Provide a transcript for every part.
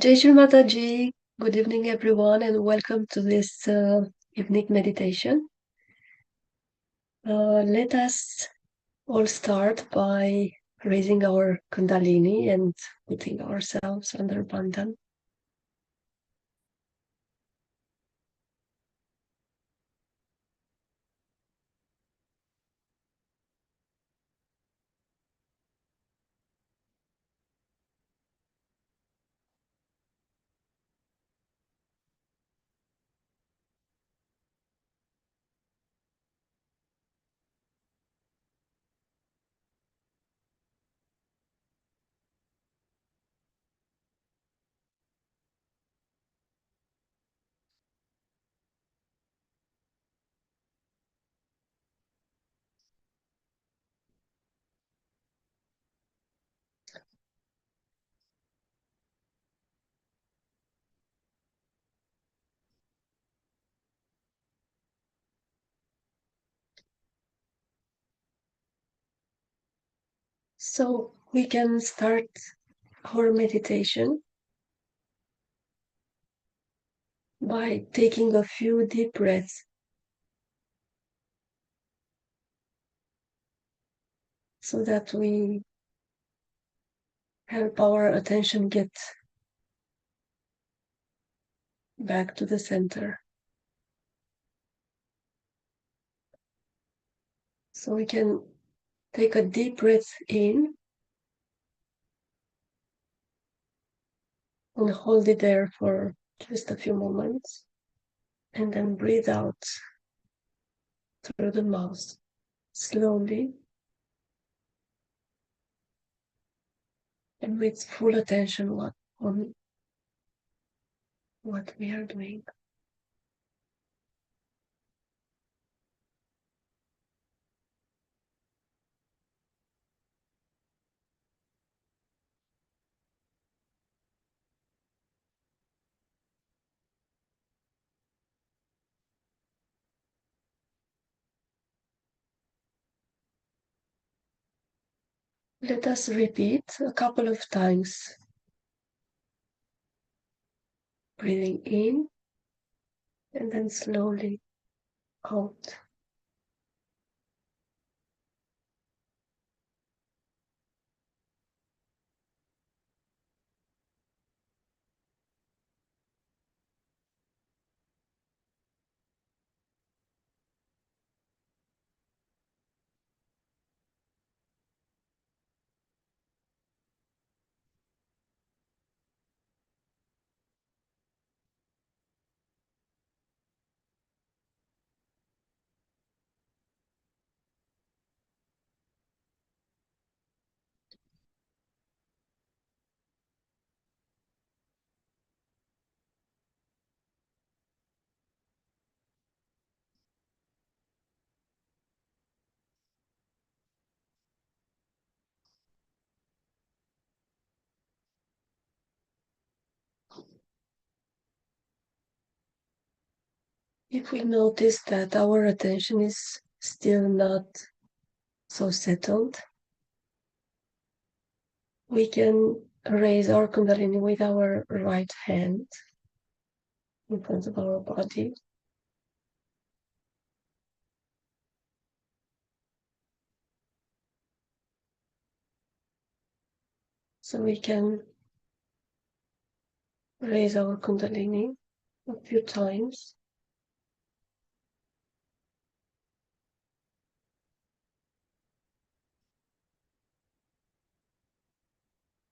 Jai Shri Mataji. Good evening, everyone, and welcome to this evening meditation. Let us all start by raising our Kundalini and putting ourselves under Bandhan. So we can start our meditation by taking a few deep breaths. so that we help our attention get back to the center. So we can take a deep breath in and hold it there for just a few moments, and then breathe out through the mouth slowly and with full attention on what we are doing. Let us repeat a couple of times, breathing in and then slowly out. If we notice that our attention is still not so settled, we can raise our Kundalini with our right hand in front of our body. So we can raise our Kundalini a few times.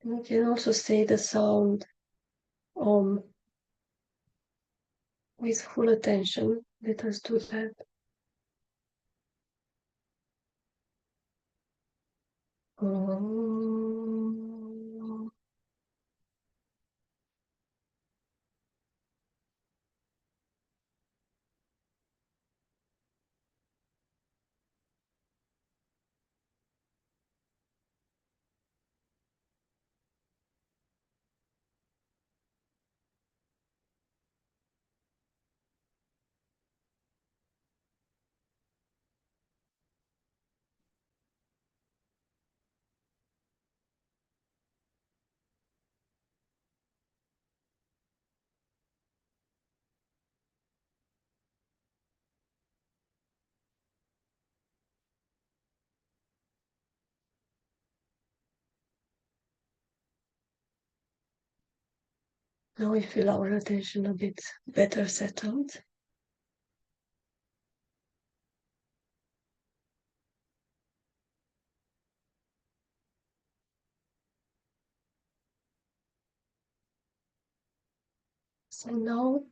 And we can also say the sound Om with full attention. Let us do that. Om. Now we feel our attention a bit better settled. So now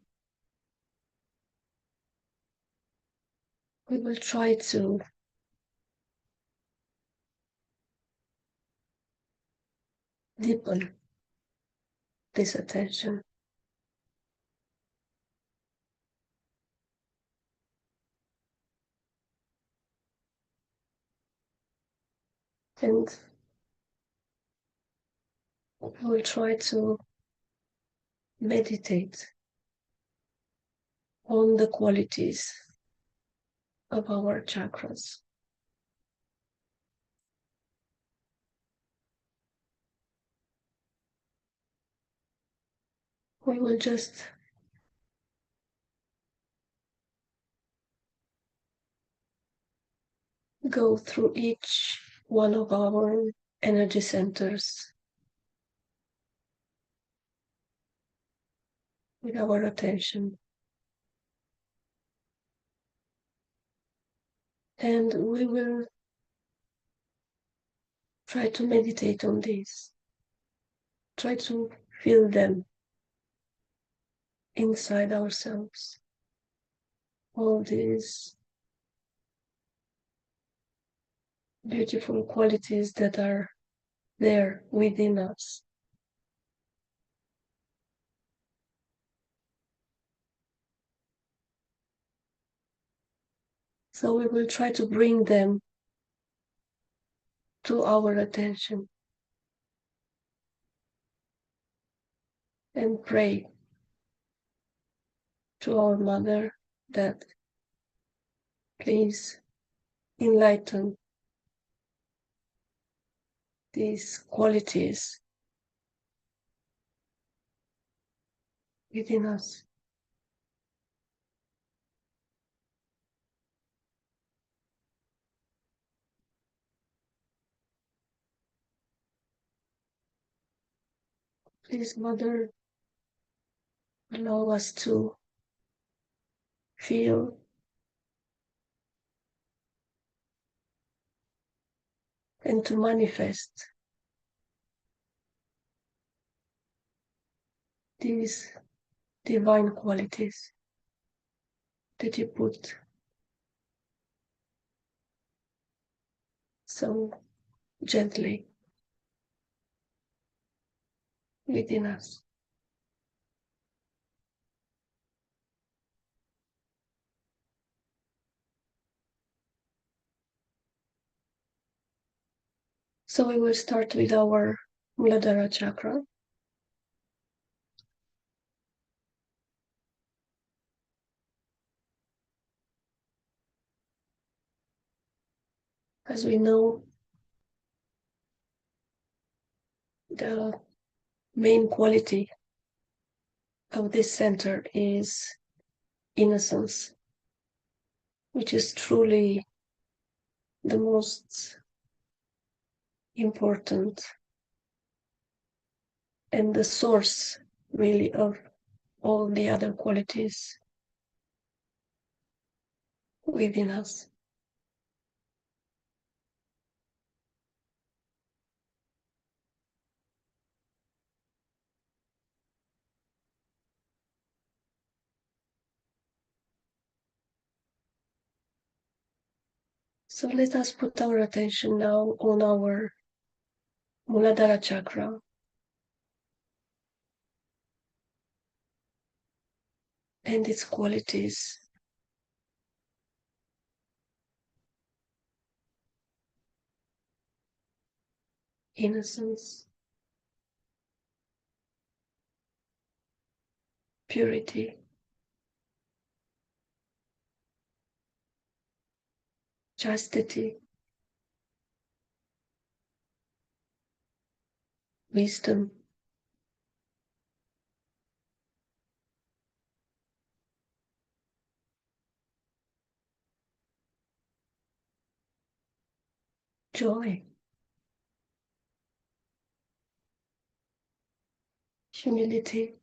we will try to deepen this attention. And we will try to meditate on the qualities of our chakras. We will just go through each one of our energy centers with our attention. And we will try to meditate on this. Try to feel them inside ourselves. All these beautiful qualities that are there within us. So we will try to bring them to our attention and pray to our Mother that please enlighten these qualities within us. Please, Mother, allow us to feel and to manifest these divine qualities that you put so gently within us. So we will start with our Muladhara chakra. As we know, the main quality of this center is innocence, which is truly the most important and the source, really, of all the other qualities within us. So let us put our attention now on our Muladhara chakra and its qualities. Innocence, purity, chastity, wisdom, joy, humility,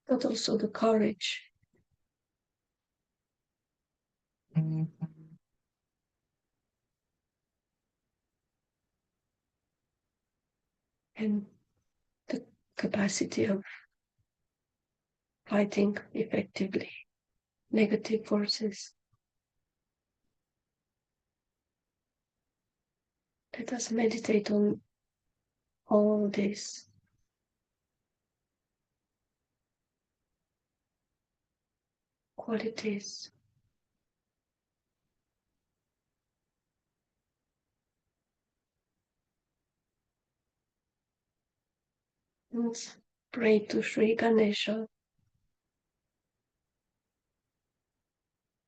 but also the courage and the capacity of fighting effectively negative forces. Let us meditate on all these qualities. And Pray to Sri Ganesha,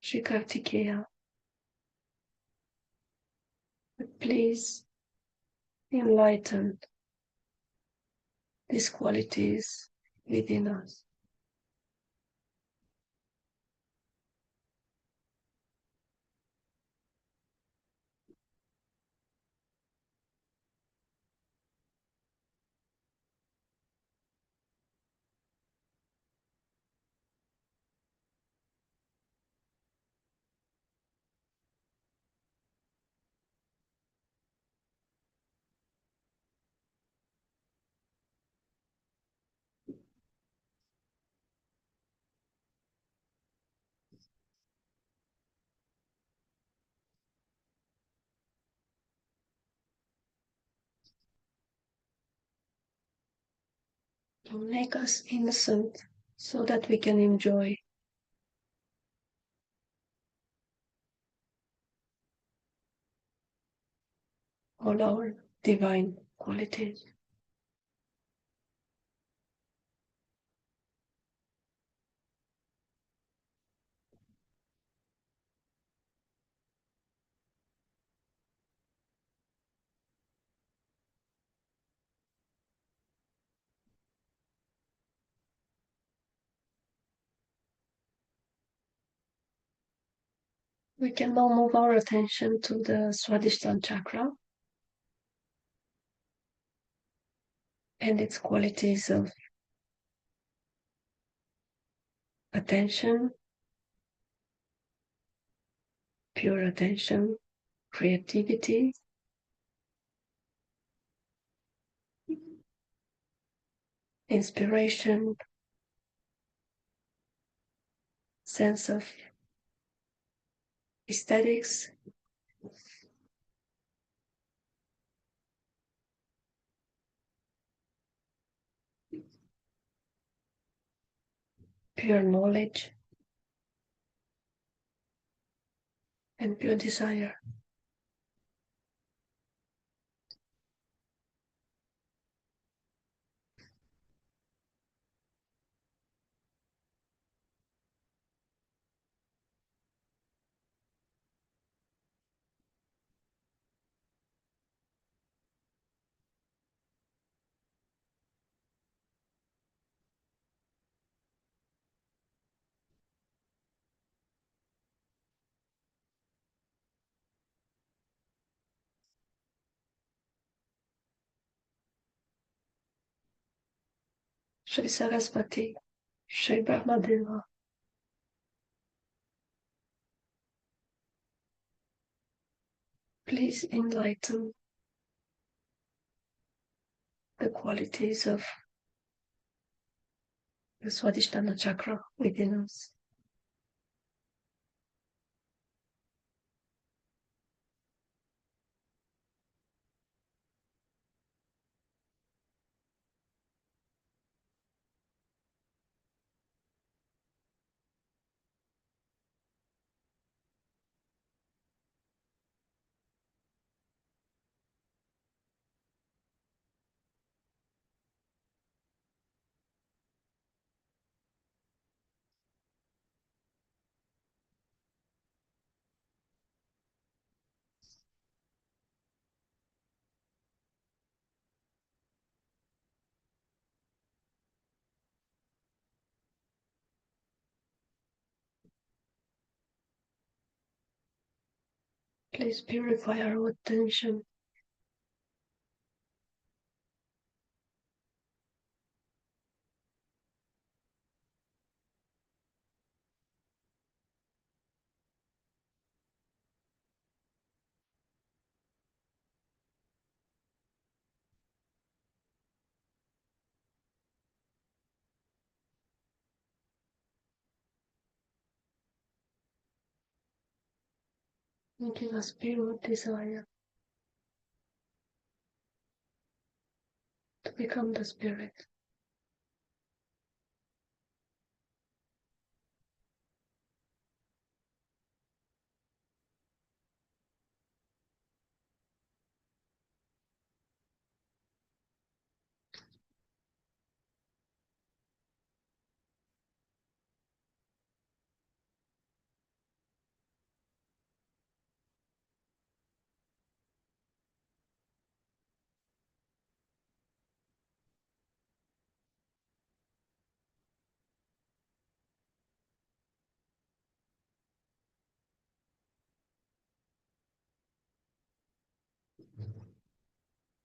Sri Kartikeya. Please enlighten these qualities within us. To make us innocent so that we can enjoy all our divine qualities. We can now move our attention to the Swadhisthana chakra and its qualities of attention, pure attention, creativity, inspiration, sense of aesthetics, pure knowledge, and pure desire. Shri Saraswati, Shri Brahmadeva, please enlighten the qualities of the Swadhisthana chakra within us. Please purify our attention. And give us pure desire to become the spirit.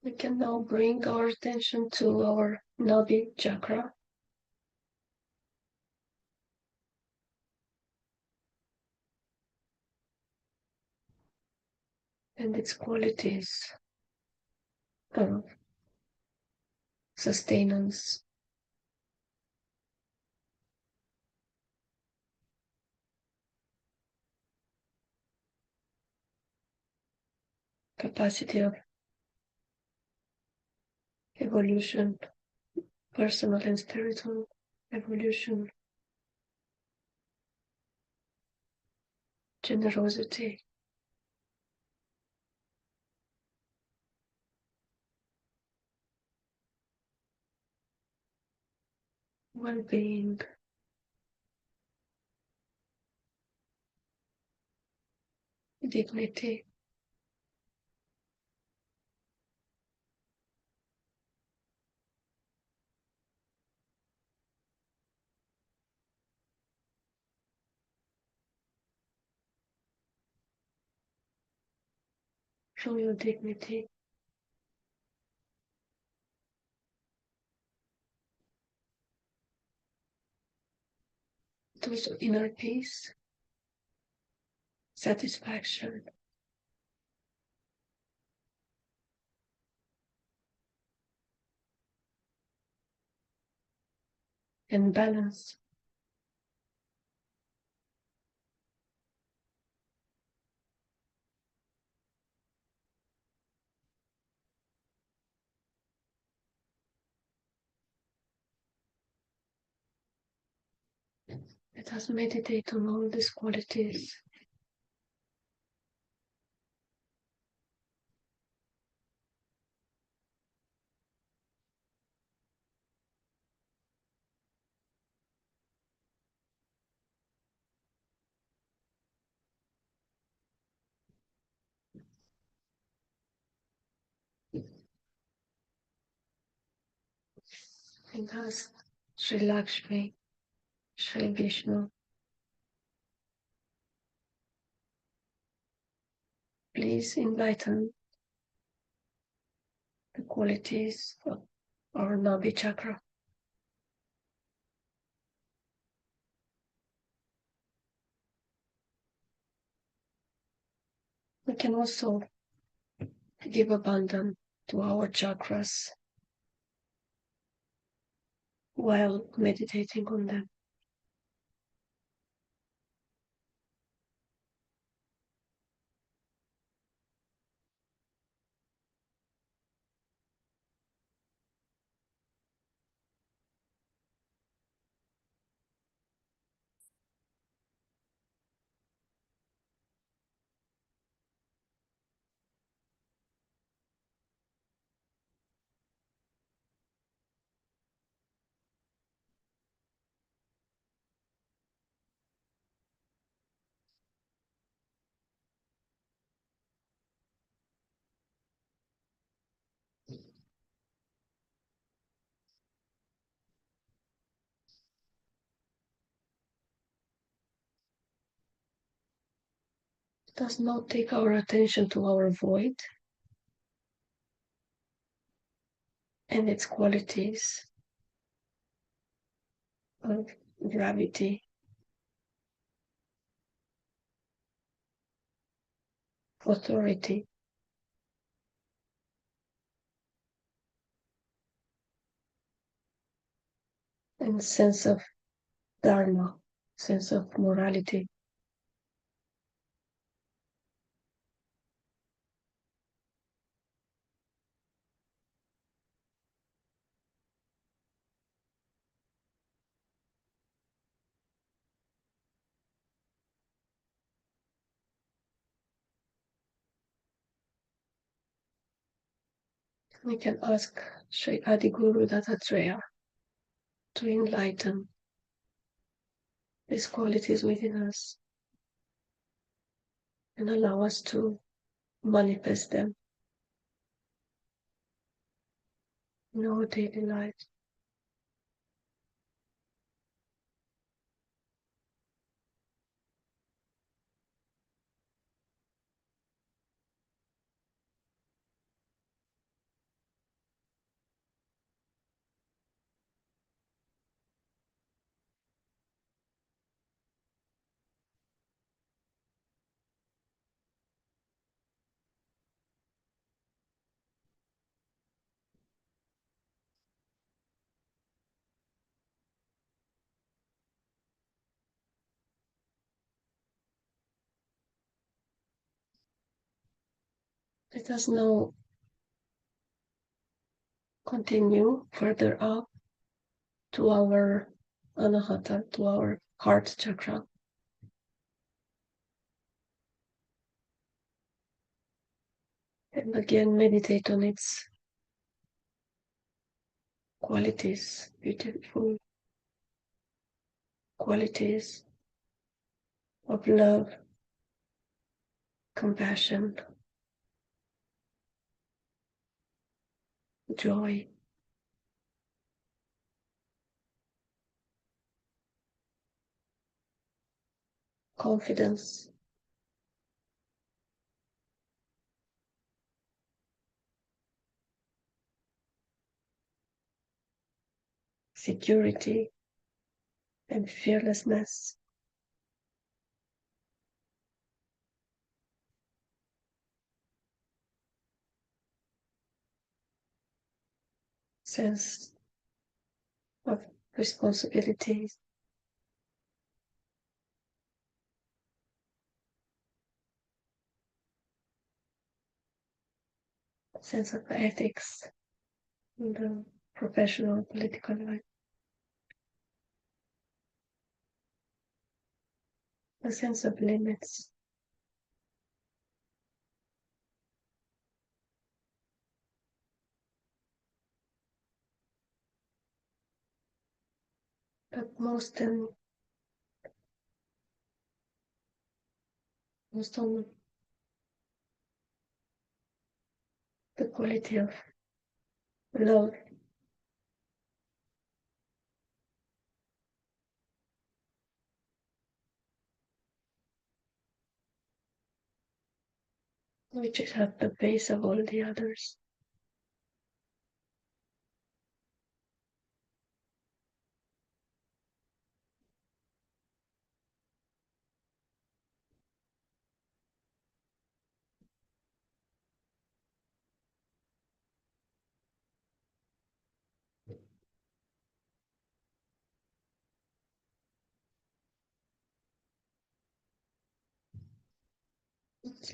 We can now bring our attention to our Nabi chakra and its qualities of sustenance, capacity of evolution, personal and spiritual evolution, generosity, well-being, dignity, royal dignity, but also inner peace, satisfaction, and balance. Let us meditate on all these qualities. And ask Sri Lakshmi, Sri Vishnu, please enlighten the qualities of our Nabi chakra. We can also give abandon to our chakras while meditating on them. Does not take our attention to our void and its qualities of gravity, authority, and sense of dharma, sense of morality. We can ask Sri Adiguru Dattatreya to enlighten these qualities within us and allow us to manifest them in our daily life. Let us now continue further up to our anahata, to our heart chakra. And again, meditate on its qualities, beautiful qualities of love, compassion, joy, confidence, security, and fearlessness. Sense of responsibility, sense of ethics in the professional political life, a sense of limits, but most on the quality of love, which is at the base of all the others.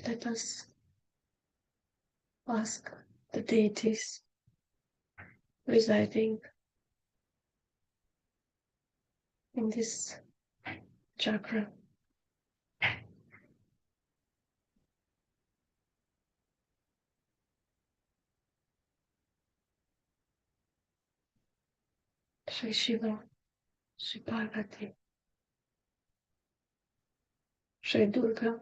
Let us ask the deities residing in this chakra Sri Shiva, Sri Parvati, Sri Durga,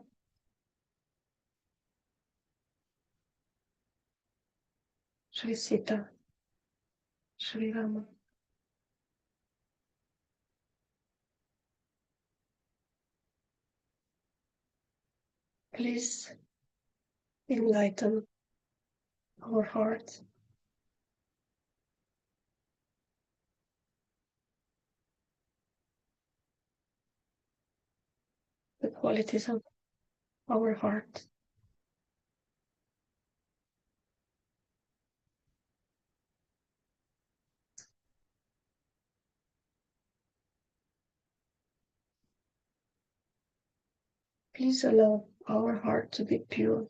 Sri Sita, Sri Rama. Please enlighten our hearts, the qualities of our heart. Please allow our heart to be pure.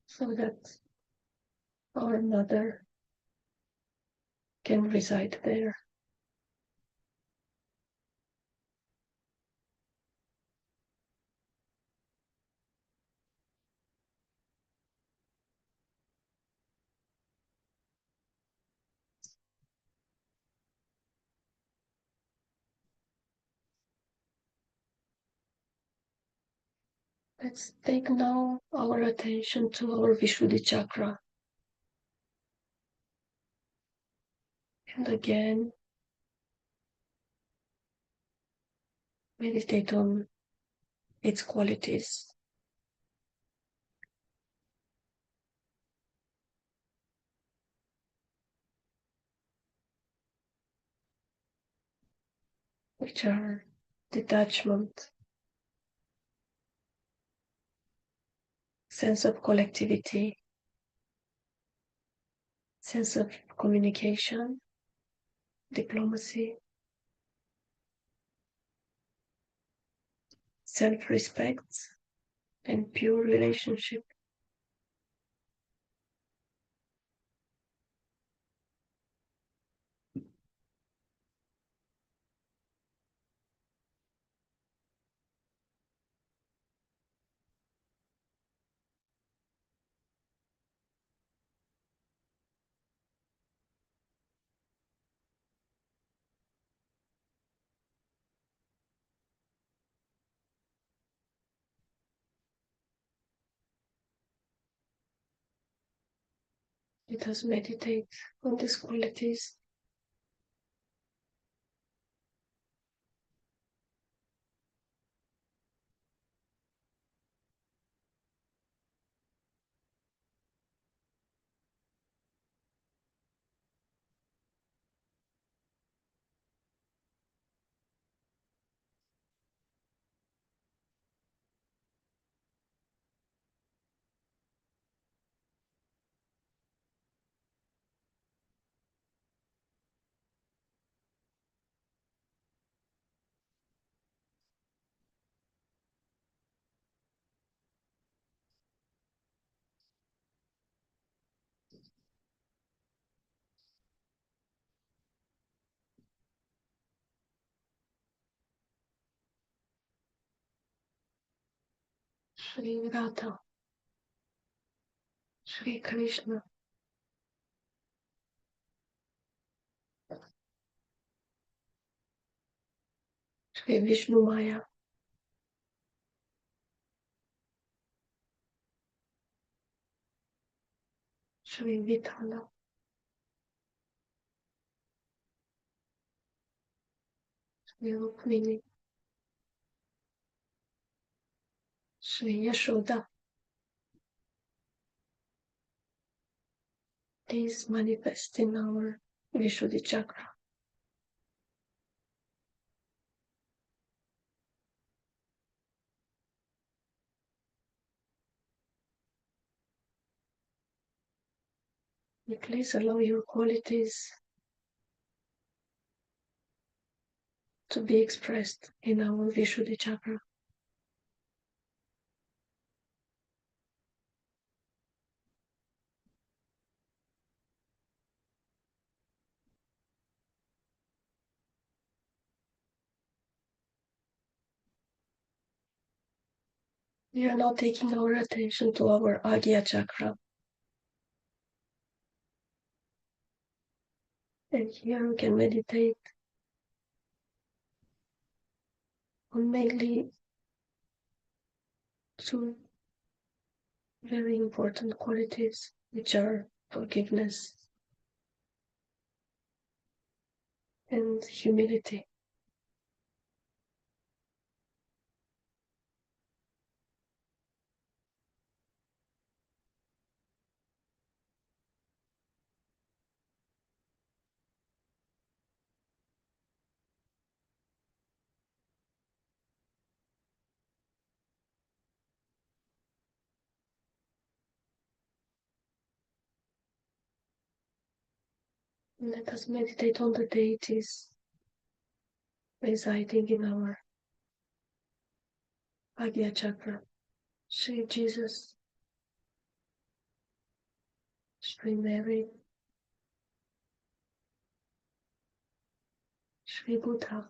So that our mother can reside there. Let's take now our attention to our Vishuddhi chakra. And again, meditate on its qualities. which are detachment, sense of collectivity, sense of communication, diplomacy, self-respect, and pure relationship. Let us meditate on these qualities. Shri Radha, Shri Krishna, Shri Vishnu Maya, Shri Vithala, Shri Rukmini, Shri Yashoda. These manifest in our Vishuddhi chakra. Please allow your qualities to be expressed in our Vishuddhi chakra. We are now taking our attention to our Agya chakra. And here we can meditate on mainly two very important qualities, which are forgiveness and humility. Let us meditate on the deities residing in our Agya chakra. Sri Jesus, Sri Mary, Sri Buddha,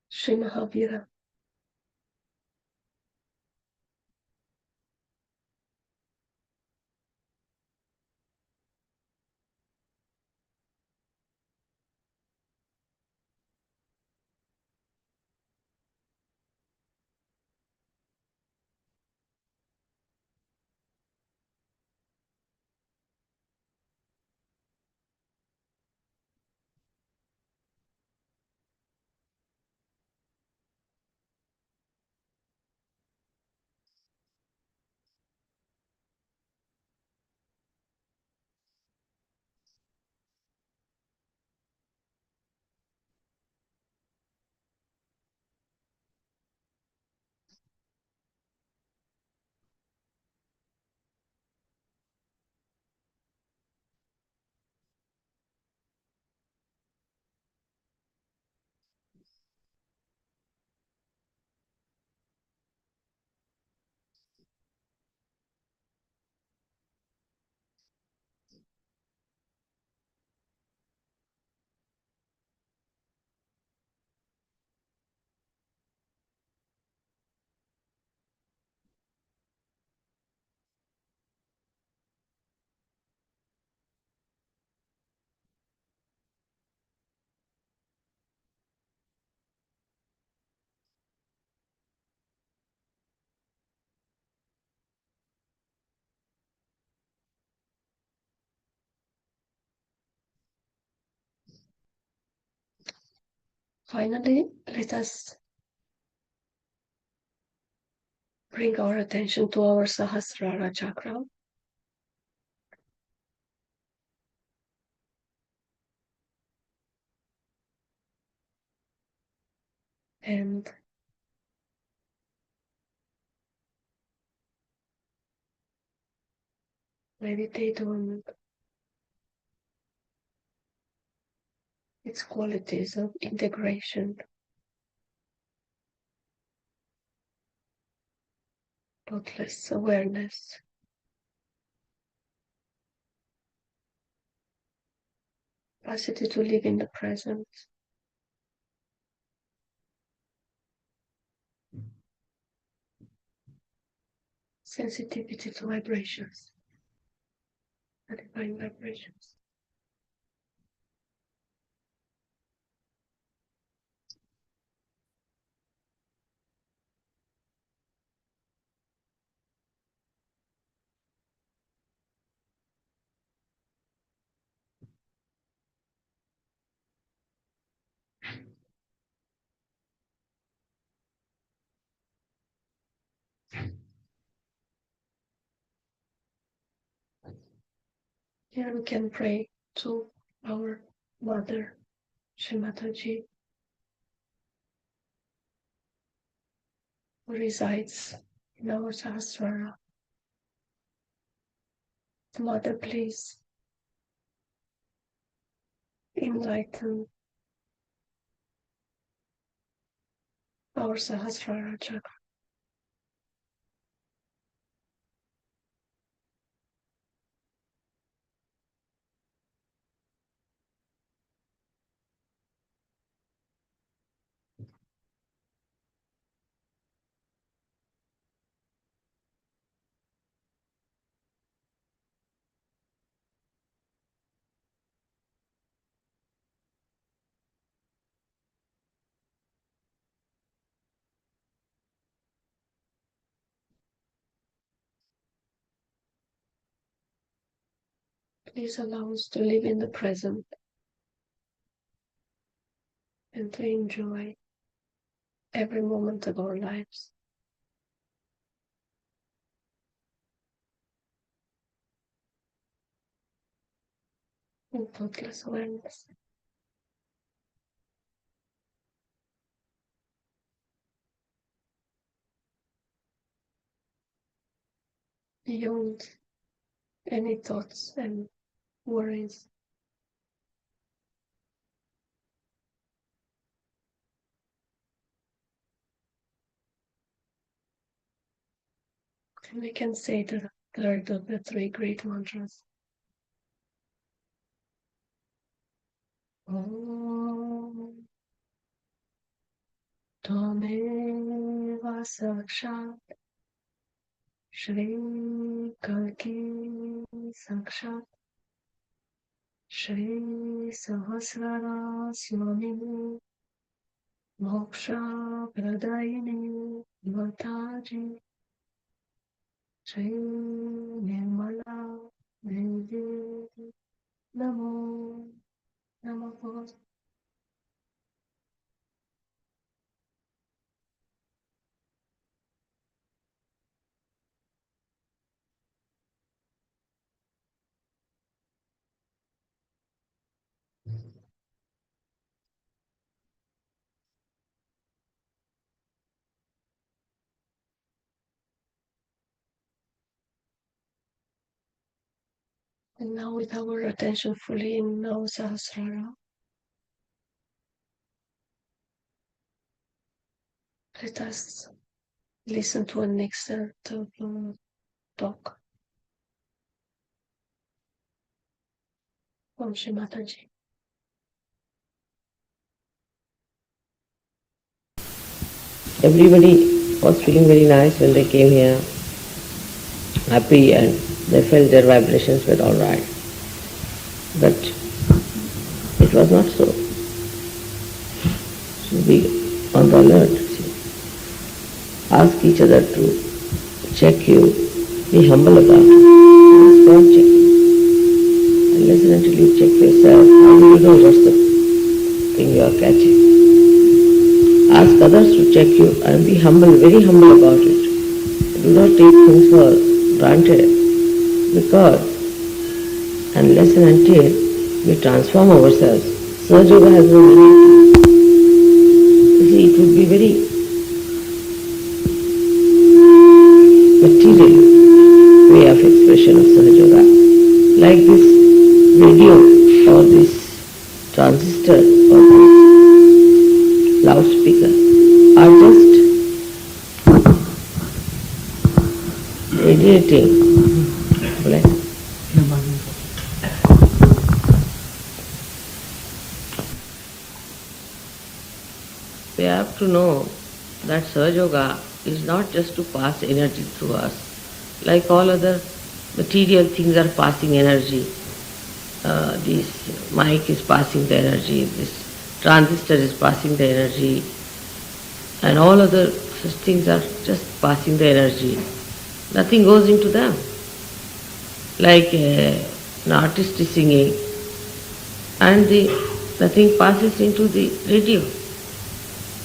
Sri Mahavira. Finally, let us bring our attention to our Sahasrara chakra. And meditate on its qualities of integration, thoughtless awareness, capacity to live in the present, sensitivity to vibrations, the divine vibrations. Here we can pray to our Mother, Shrimataji, who resides in our Sahasrara. Mother, please enlighten our Sahasrara chakra. Please allow us to live in the present and to enjoy every moment of our lives in thoughtless awareness. Beyond any thoughts and worries. And we can say the third of the three great mantras. Om Tvameva Sakshat Shri Kalki Sakshat Shri Sahasrara Swamini Moksha Pradayini Mataji Shri Nirmala Devi Namo Namaha. And now with our attention fully in our Sahasrara, let us listen to an excerpt of a talk from Shrimataji. Everybody was feeling very nice when they came here, happy, and they felt their vibrations were all right. But it was not so. So be on the alert. See. Ask each other to check you, be humble about it. Ask God check you. And listen until you check yourself. How do you know what's the thing you are catching? Ask others to check you and be humble, very humble about it. Do not take things for granted because unless and until we transform ourselves, Sahaja Yoga has no meaning. You see, it would be very material way of expression of Sahaja Yoga. Like this radio or this transistor or this loudspeaker are just radiating. We have to know that Sahaja Yoga is not just to pass energy through us. Like all other material things are passing energy. This mic is passing the energy, this transistor is passing the energy, and all other such things are just passing the energy. Nothing goes into them. Like an artist is singing, and nothing passes into the radio.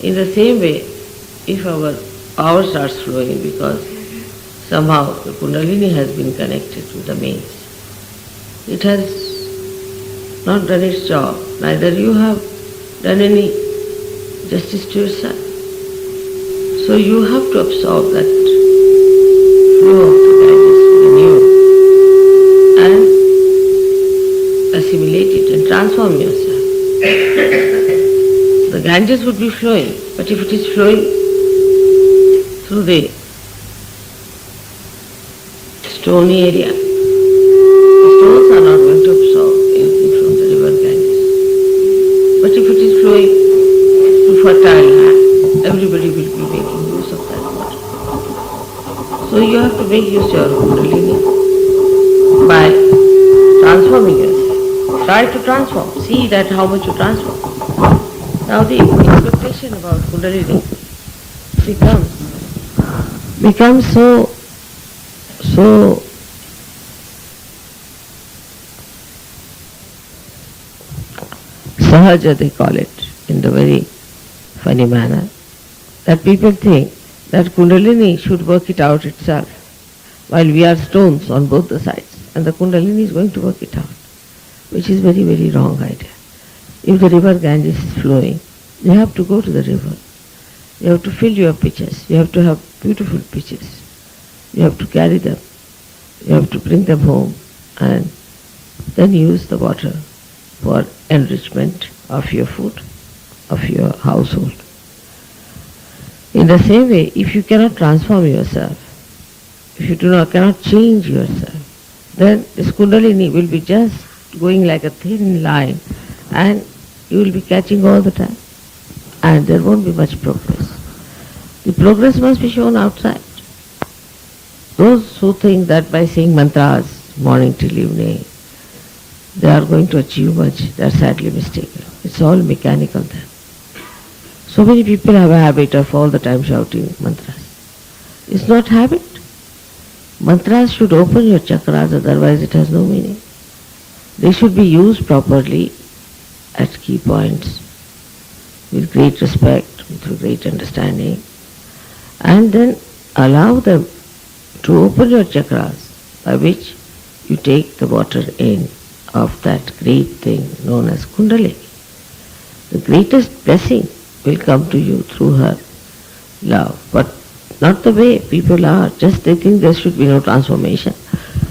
In the same way, if our power starts flowing because somehow the Kundalini has been connected to the mains, it has not done its job. Neither you have done any justice to yourself. So you have to absorb that flow of the Ganges within you and assimilate it and transform yourself. The Ganges would be flowing, but if it is flowing through the stony area, the stones are not going to absorb anything from the river Ganges. But if it is flowing through fertile land, everybody will be making use of that water. So you have to make use of your Kundalini by transforming yourself. Try to transform. See that how much you transform. Now the expectation about Kundalini becomes so sahaja, they call it, in the very funny manner, that people think that Kundalini should work it out itself, while we are stones on both the sides, and the Kundalini is going to work it out, which is very, very wrong idea. If the river Ganges is flowing, you have to go to the river. You have to fill your pitchers. You have to have beautiful pitchers. You have to carry them. You have to bring them home and then use the water for enrichment of your food, of your household. In the same way, if you cannot transform yourself, if you cannot change yourself, then this Kundalini will be just going like a thin line and you will be catching all the time and there won't be much progress. The progress must be shown outside. Those who think that by saying mantras morning till evening they are going to achieve much, they are sadly mistaken. It's all mechanical then. So many people have a habit of all the time shouting mantras. It's not habit. Mantras should open your chakras, otherwise it has no meaning. They should be used properly at key points, with great respect, with great understanding, and then allow them to open your chakras by which you take the water in of that great thing known as Kundalini. The greatest blessing will come to you through her love, but not the way people are. Just they think there should be no transformation.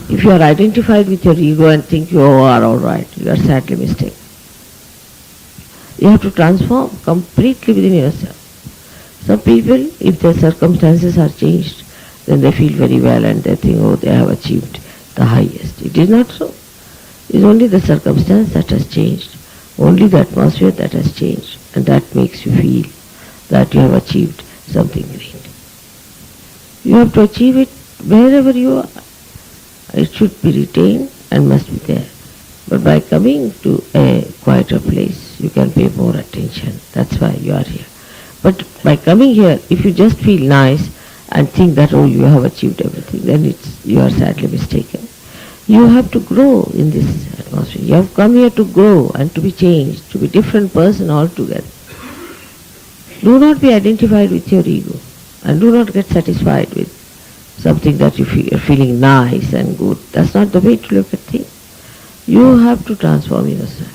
If you are identified with your ego and think you are all right, you are sadly mistaken. You have to transform completely within yourself. Some people, if their circumstances are changed, then they feel very well and they think, oh, they have achieved the highest. It is not so. It is only the circumstance that has changed, only the atmosphere that has changed, and that makes you feel that you have achieved something great. You have to achieve it wherever you are. It should be retained and must be there. But by coming to a quieter place, you can pay more attention. That's why you are here. But by coming here, if you just feel nice and think that, oh, you have achieved everything, then you are sadly mistaken. You have to grow in this atmosphere. You have come here to grow and to be changed, to be a different person altogether. Do not be identified with your ego, and do not get satisfied with something that you're feeling nice and good. That's not the way to look at things. You have to transform yourself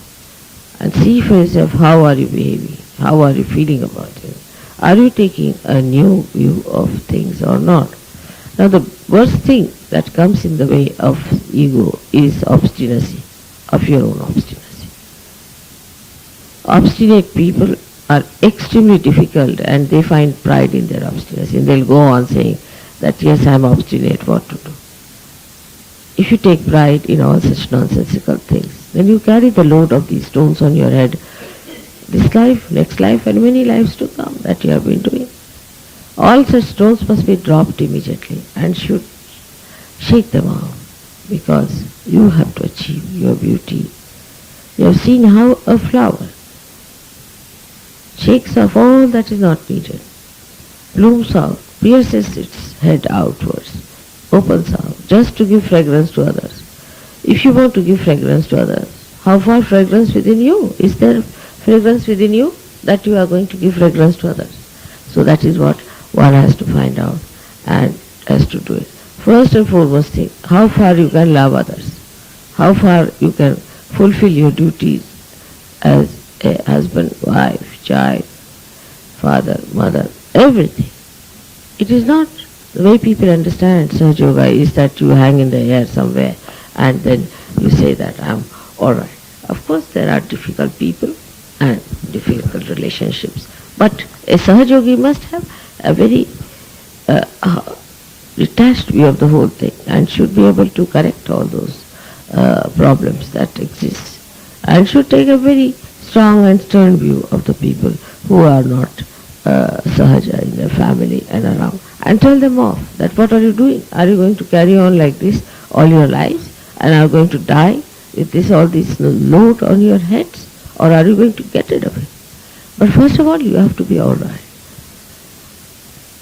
and see for yourself how are you behaving, how are you feeling about it. Are you taking a new view of things or not? Now the worst thing that comes in the way of ego is obstinacy, of your own obstinacy. Obstinate people are extremely difficult and they find pride in their obstinacy and they'll go on saying that yes, I'm obstinate, what to do. If you take pride in all such nonsensical things, then you carry the load of these stones on your head this life, next life and many lives to come that you have been doing. All such stones must be dropped immediately and should shake them off because you have to achieve your beauty. You have seen how a flower shakes off all that is not needed, blooms out, pierces its head outwards, opens out, just to give fragrance to others. If you want to give fragrance to others, how far fragrance within you? Is there fragrance within you that you are going to give fragrance to others? So that is what one has to find out and has to do it. First and foremost thing, how far you can love others, how far you can fulfill your duties as a husband, wife, child, father, mother, everything. It is not the way people understand Sahaja Yoga is that you hang in the air somewhere and then you say that I'm alright. Of course there are difficult people and difficult relationships, but a Sahaja Yogi must have a very detached view of the whole thing and should be able to correct all those problems that exist and should take a very strong and stern view of the people who are not Sahaja in their family and around and tell them off that what are you doing? Are you going to carry on like this all your lives and are you going to die with all this load on your heads or are you going to get rid of it? But first of all you have to be alright.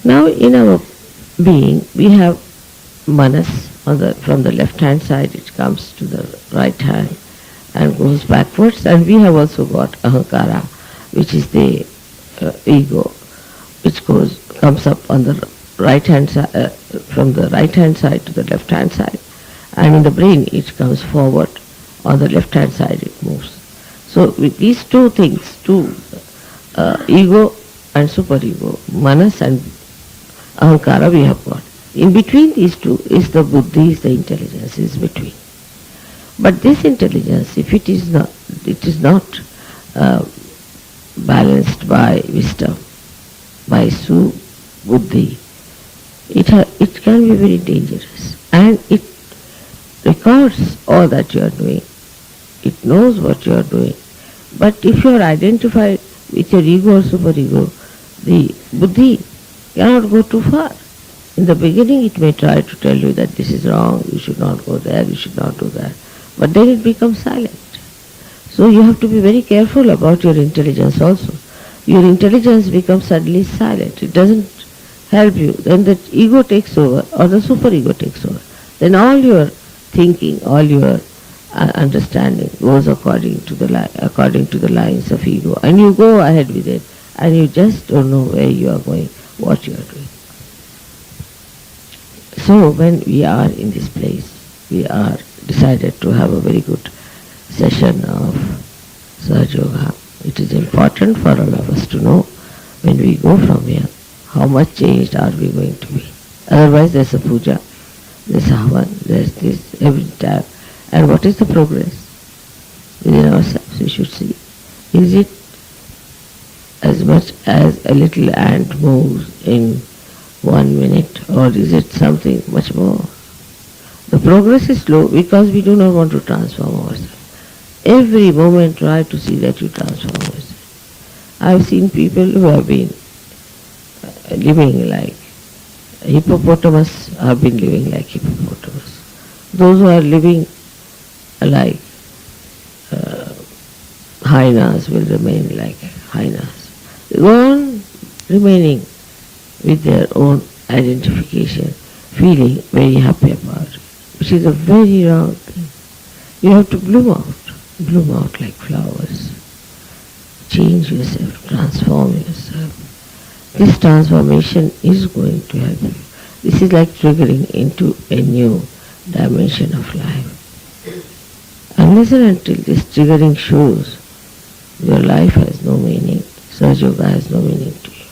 Now in our being we have manas from the left hand side, it comes to the right hand and goes backwards, and we have also got ahankara, which is the ego, which comes up on the right hand side, from the right hand side to the left hand side, and in the brain it comes forward, on the left hand side it moves. So with these two things, ego and superego, manas and ahankara we have got. In between these two is the buddhi, is the intelligence, is between. But this intelligence, if it is not balanced by wisdom, by buddhi, it can be very dangerous. And it records all that you are doing. It knows what you are doing. But if you are identified with your ego or superego, the buddhi cannot go too far. In the beginning it may try to tell you that this is wrong, you should not go there, you should not do that. But then it becomes silent. So you have to be very careful about your intelligence also. Your intelligence becomes suddenly silent. It doesn't help you. Then the ego takes over or the superego takes over. Then all your thinking, all your understanding goes according to the lines of ego. And you go ahead with it and you just don't know where you are going, what you are doing. So when we are in this place, we are decided to have a very good session of Sahaja Yoga. It is important for all of us to know when we go from here, how much changed are we going to be. Otherwise there's a puja, there's havan, there's this every time. And what is the progress? Within ourselves we should see. Is it as much as a little ant moves in 1 minute, or is it something much more? The progress is slow because we do not want to transform ourselves. Every moment try to see that you transform yourself. I have seen people who have been living like hippopotamus have been living like hippopotamus. Those who are living like hyenas will remain like hyenas. They go on remaining with their own identification, feeling very happy about it, which is a very wrong thing. You have to bloom out like flowers. Change yourself, transform yourself. This transformation is going to help you. This is like triggering into a new dimension of life. Unless and until this triggering shows, your life has no meaning. Surge Yoga has no meaning to you.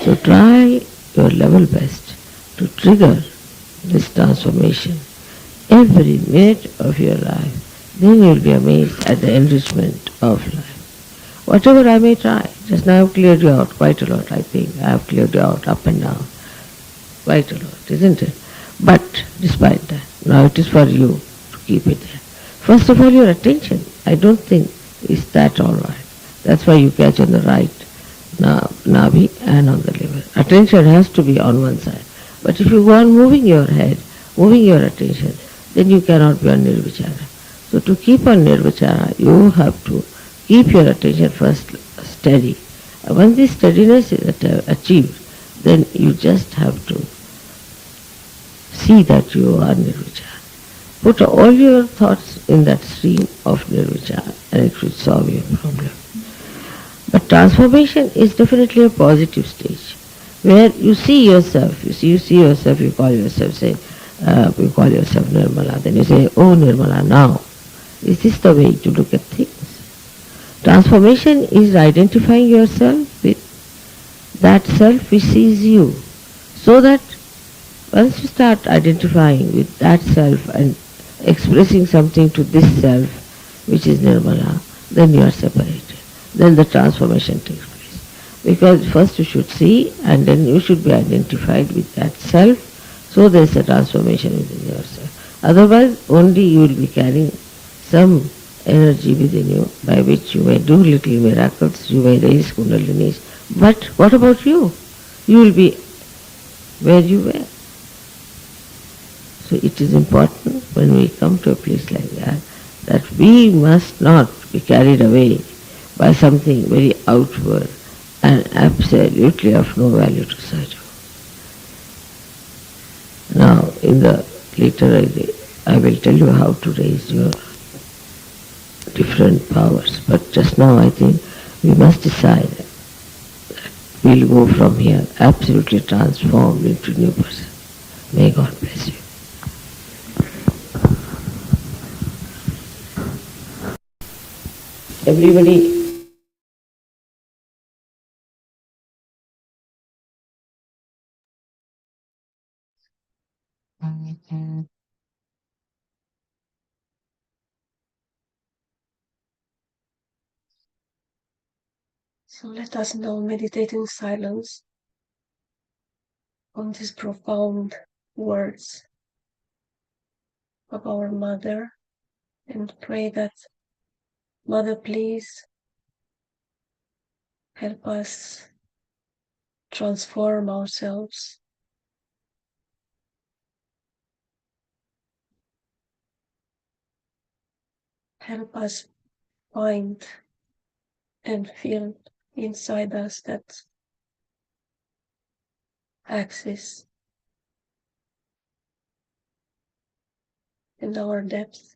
So try your level best to trigger this transformation every minute of your life. Then you will be amazed at the enrichment of life. Whatever I may try, just now I have cleared you out quite a lot, I think. I have cleared you out up and down quite a lot, isn't it? But despite that, now it is for you to keep it there. First of all, your attention, I don't think is that alright. That's why you catch on the right navi and on the liver. Attention has to be on one side. But if you go on moving your head, moving your attention, then you cannot be on nirvichara. So to keep on nirvichara, you have to keep your attention first steady. Once this steadiness is achieved, then you just have to see that you are nirvichara. Put all your thoughts in that stream of nirvichara and it will solve your problem. But transformation is definitely a positive stage where you see yourself, you see yourself, you call yourself, you call yourself Nirmala, then you say, oh Nirmala, now, is this the way to look at things? Transformation is identifying yourself with that self which sees you, so that once you start identifying with that self and expressing something to this self, which is Nirmala, then you are separated. Then the transformation takes place. Because first you should see and then you should be identified with that self, so there is a transformation within yourself. Otherwise, only you will be carrying some energy within you by which you may do little miracles, you may raise kundalinis. But what about you? You will be where you were. So it is important when we come to a place like that we must not be carried away by something very outward and absolutely of no value to search for. Now, in the later I will tell you how to raise your different powers, but just now I think we must decide that we'll go from here absolutely transformed into a new person. May God bless you. Everybody. So let us now meditate in silence on these profound words of our Mother and pray that, Mother, please help us transform ourselves. Help us find and feel inside us that axis and our depth.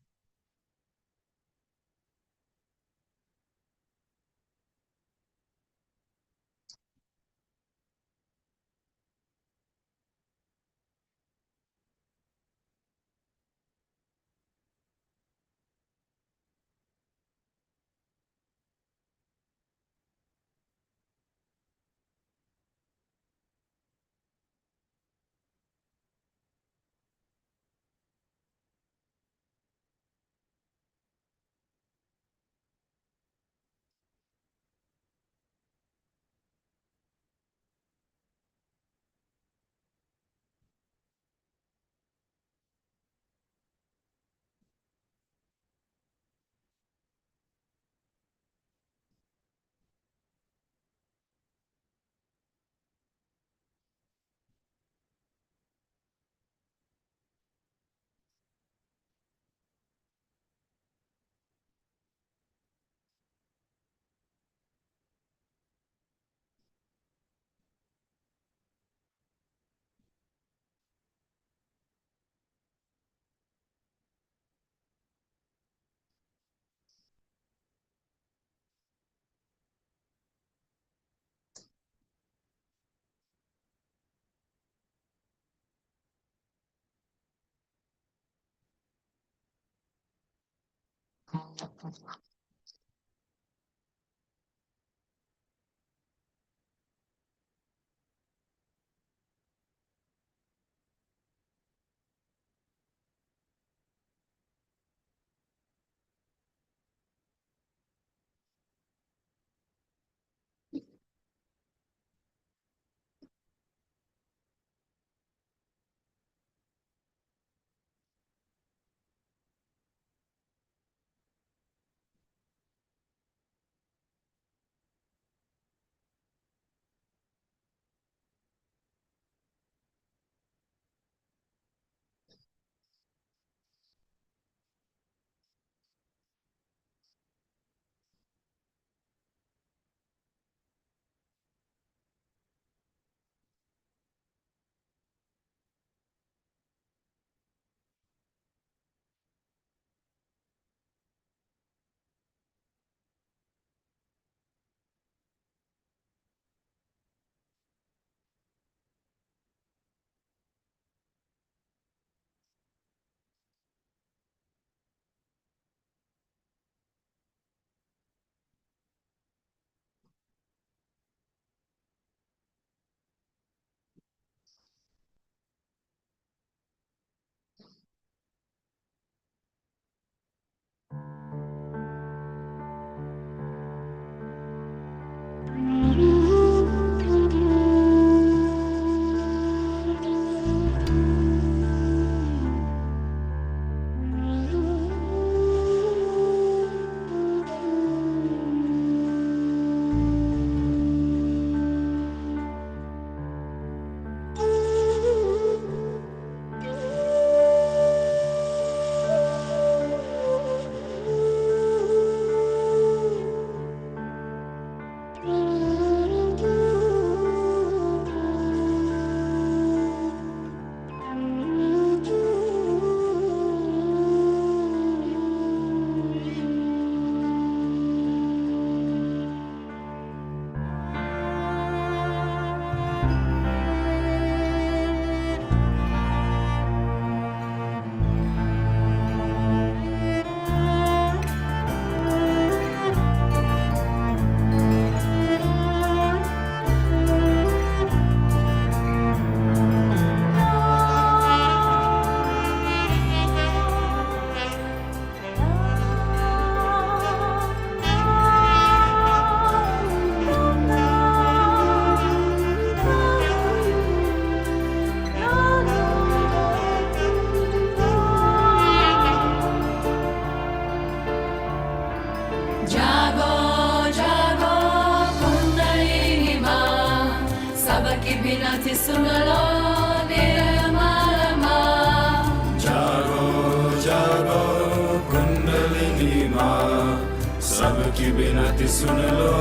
सबकी बिनती सुन लो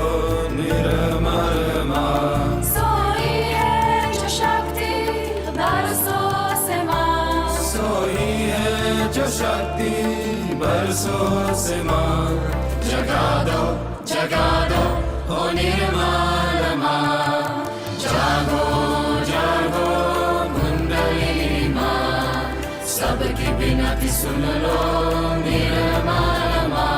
निर्मल माँ। सोई है जो शक्ति बरसों से माँ, सोई है जो शक्ति बरसों से माँ। जगा दो हो निर्मल माँ। जागो जागो कुंडलिनी माँ, सबकी बिनती सुन लो निर्मल माँ।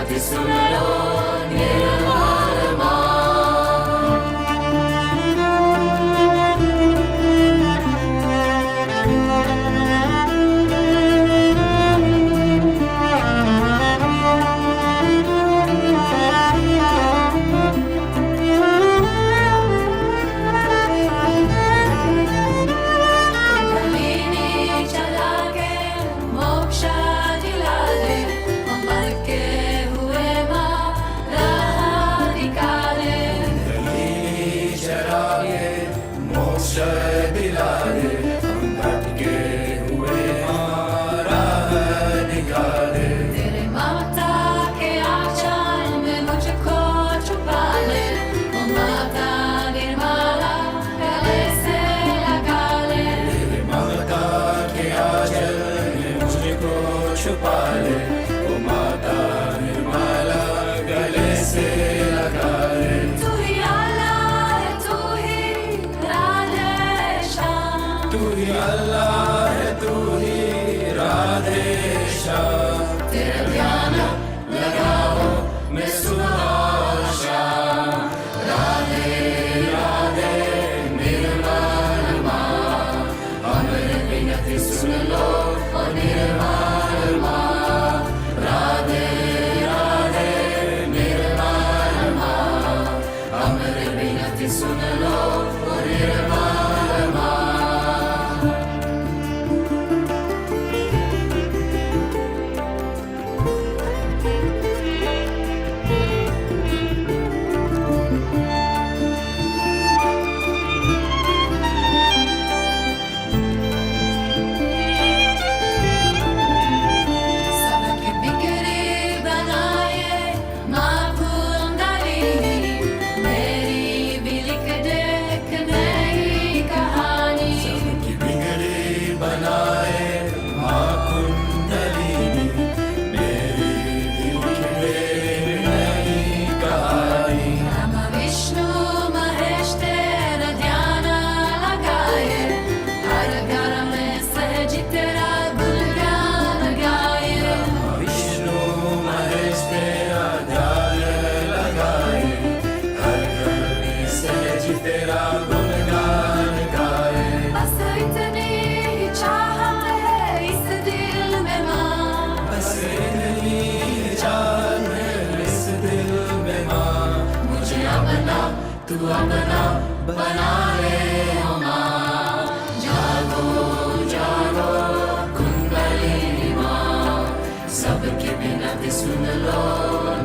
बिनती सुन लो निर्मल माँ। कुंडलिनी चला के मोक्ष दिला दे, मर के हुए माँ राह निकाले। कुंडलिनी चला के मोक्ष दिला दे, हम भटके हुए माँ राह निकाले। तेरे ममता के आंचल में मुझको छुपा ले, ओ माता निर्मला गले से लगा ले। तेरे ममता के आंचल में मुझको छुपा ले, ओ माता निर्मला गले से लगा ले। तू ही अल्लाह है, तू ही राधे श्याम। तू ही अल्लाह है, तू ही राधे श्याम। तेरा ध्यान लगाओ मैं सुबह और शाम। राधे राधे निर्मल माँ, हमारी विनती सुन लो ओ निर्मल माँ। राधे राधे निर्मल माँ, हमारी विनती सुन लो ओ निर्मल माँ। सबके बिगड़े बनाए माँ कुंडलिनी, मेरी भी लिख दे एक नई कहानी। सबकी बिगड़ी बनाए माँ कुंडलिनी, मेरी दिल में नई कहानी। ब्रह्मा विष्णु महेश तेरा ध्यान लगाए, हर घर में सहज तेरा गुणगान गाए। विष्णु महेश तेरा ध्यान लगाए, हर घर में सहज तेरा गुणगान गाए। बस इतनी ही चाहत है इस दिल में माँ, बस इतनी चाहत है इस दिल में माँ। मुझे अपना तू अपना बना ले ओ माँ। जागो जागो कुंडलिनी माँ, सबकी विनती सुन लो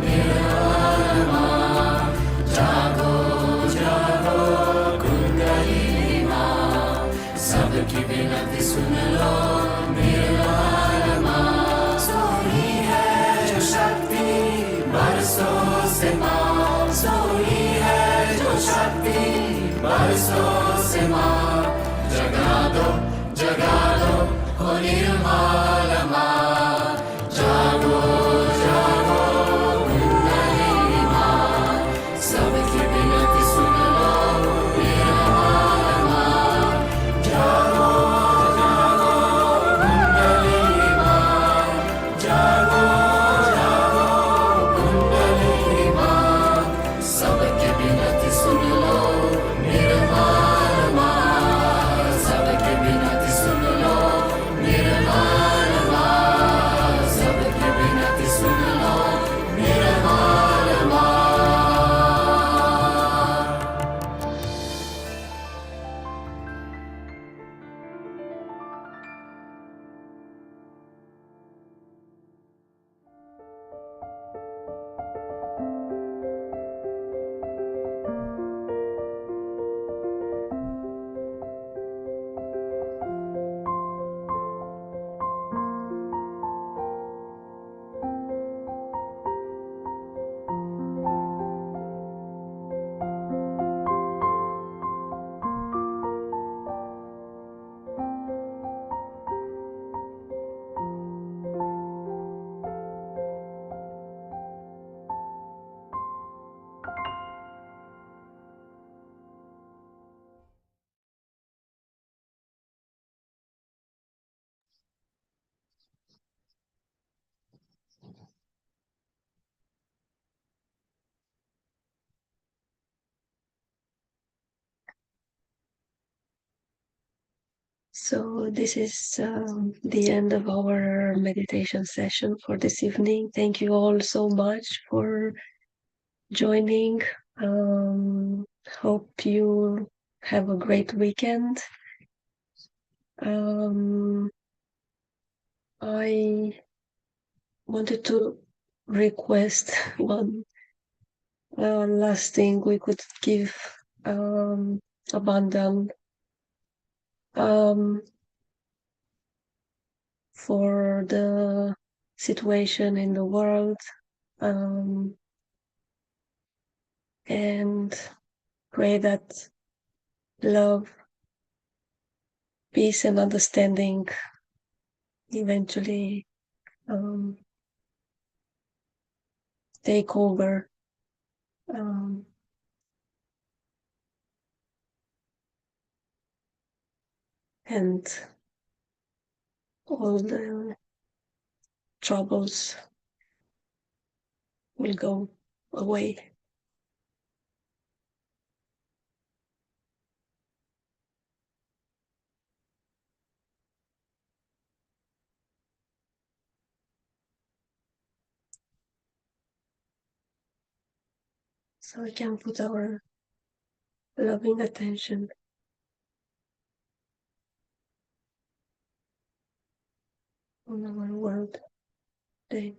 निर्मल माँ। जागो जागो कुंडलिनी माँ, सबकी विनती सुन लो निर्मल माँ। सोई है जो शक्ति बरसों से माँ, सोई है जो शक्ति बरसों से माँ। जगा दो हो निर्मल माँ। जागो जागो कुंडलिनी माँ, सबकी विनती सुन लो निर्मल माँ। जागो जागो कुंडलिनी माँ, जागो जागो कुंडलिनी माँ, सबकी विनती सुन लो निर्मल माँ। सबकी विनती सुन लो निर्मल माँ। So this is the end of our meditation session for this evening. Thank you all so much for joining. Hope you have a great weekend. I wanted to request one last thing we could give abundant for the situation in the world, and pray that love, peace, and understanding eventually take over, um, and all the troubles will go away. So we can put our loving attention on our world day.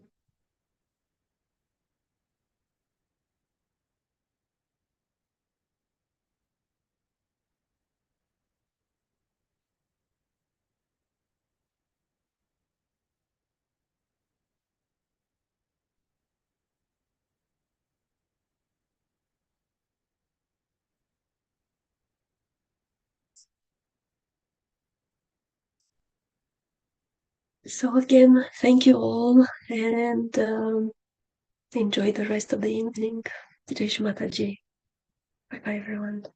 So again, thank you all, and enjoy the rest of the evening. Jai Shri Mataji. Bye bye, everyone.